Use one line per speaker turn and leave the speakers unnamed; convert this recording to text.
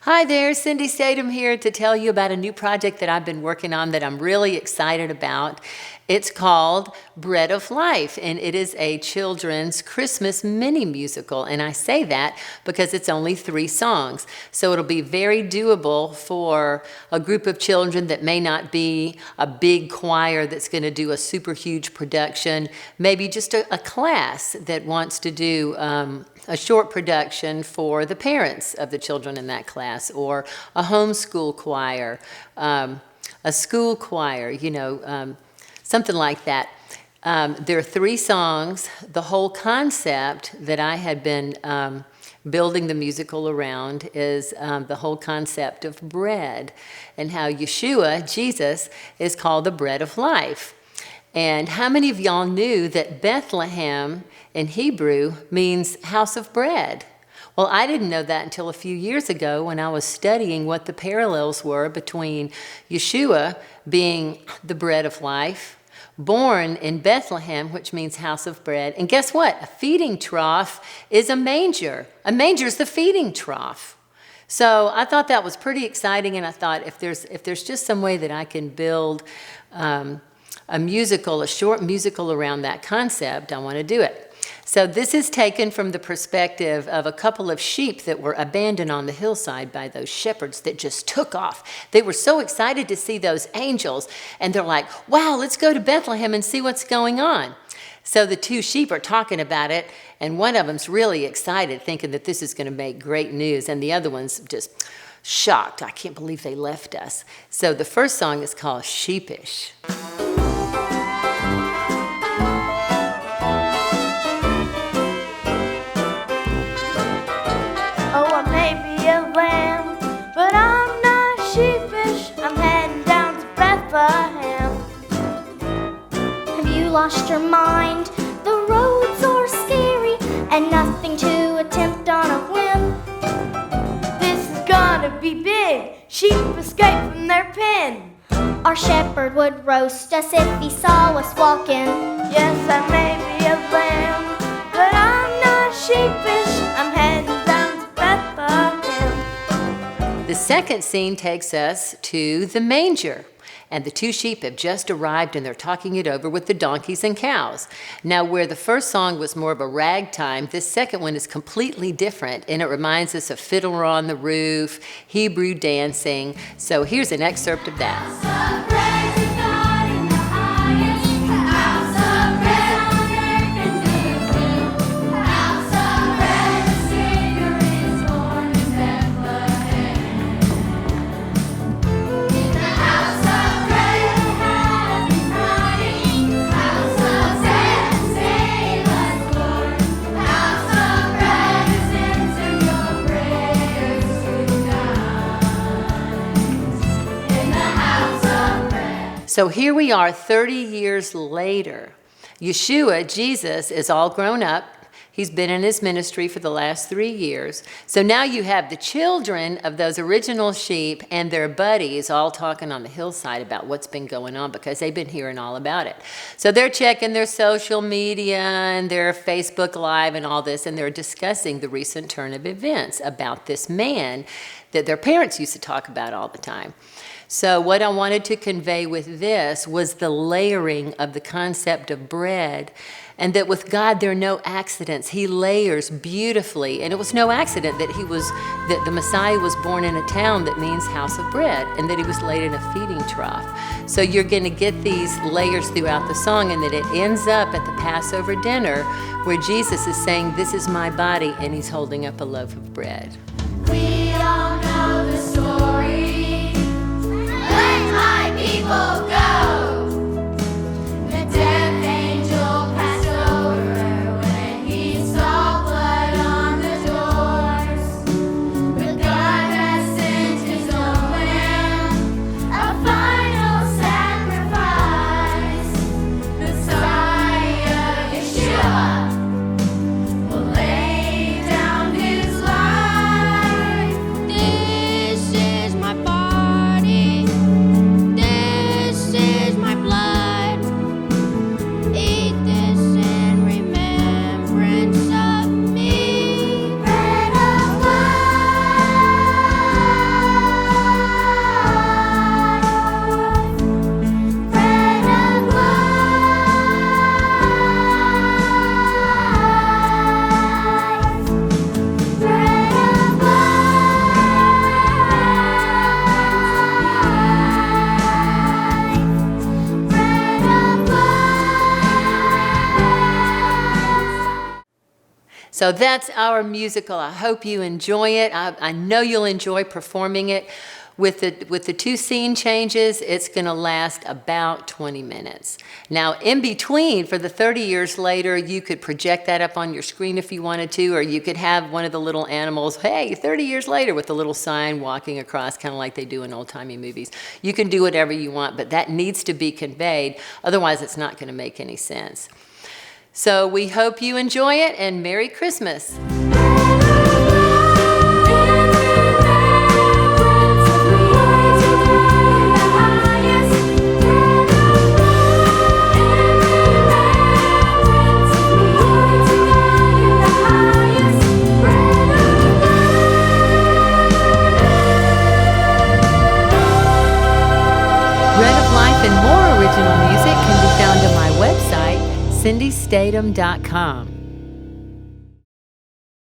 Hi there, Cindy Statham here to tell you about a new project that I've been working on that I'm really excited about. It's called Bread of Life, and it is a children's Christmas mini musical. And I say that because it's only 3 songs. So it'll be very doable for a group of children that may not be a big choir that's going to do a super huge production. Maybe just a class that wants to do a short production for the parents of the children in that class, or a homeschool choir, a school choir, something like that. There are 3 songs. The whole concept that I had been building the musical around is the whole concept of bread, and how Yeshua, Jesus, is called the bread of life. And how many of y'all knew that Bethlehem in Hebrew means house of bread? Well, I didn't know that until a few years ago when I was studying what the parallels were between Yeshua being the bread of life, born in Bethlehem, which means house of bread. And guess what? A feeding trough is a manger. A manger is the feeding trough. So I thought that was pretty exciting, and I thought if there's just some way that I can build a short musical around that concept, I want to do it. So this is taken from the perspective of a couple of sheep that were abandoned on the hillside by those shepherds that just took off. They were so excited to see those angels, and they're like, wow, let's go to Bethlehem and see what's going on. So the 2 sheep are talking about it, and one of them's really excited, thinking that this is going to make great news, and the other one's just shocked. I can't believe they left us. So the first song is called Sheepish.
Oh, I may be a lamb, but I'm not sheepish. I'm heading down to Bethlehem. Have you lost your mind? The roads are scary and nothing to attempt on a whim. This is gonna be big. Sheep escape from their pen. Our shepherd would roast us if he saw us walking. Yes, I may be a lamb, but I'm not sheepish. I'm heading down to Bethlehem.
The second scene takes us to the manger, and the 2 sheep have just arrived, and they're talking it over with the donkeys and cows. Now, where the first song was more of a ragtime, this second one is completely different, and it reminds us of Fiddler on the Roof, Hebrew dancing. So here's an excerpt of that. So here we are 30 years later. Yeshua, Jesus, is all grown up. He's been in his ministry for the last 3 years. So now you have the children of those original sheep and their buddies all talking on the hillside about what's been going on, because they've been hearing all about it. So they're checking their social media and their Facebook Live and all this, and they're discussing the recent turn of events about this man that their parents used to talk about all the time. So what I wanted to convey with this was the layering of the concept of bread, and that with God there are no accidents. He layers beautifully, and it was no accident that the Messiah was born in a town that means house of bread, and that he was laid in a feeding trough. So you're going to get these layers throughout the song, and that it ends up at the Passover dinner where Jesus is saying, "This is my body," and he's holding up a loaf of bread.
We all know the story. Let my people go. The death angel passed over when he saw blood on the doors. But God has sent his own lamb, a final sacrifice. Messiah Yeshua will lay down his life.
So that's our musical. I hope you enjoy it. I know you'll enjoy performing it. With the 2 scene changes, it's going to last about 20 minutes. Now, in between, for the 30 years later, you could project that up on your screen if you wanted to, or you could have one of the little animals, hey, 30 years later, with the little sign walking across, kind of like they do in old-timey movies. You can do whatever you want, but that needs to be conveyed. Otherwise, it's not going to make any sense. So we hope you enjoy it, and Merry Christmas. And more original music can be found on my website, cindystatham.com.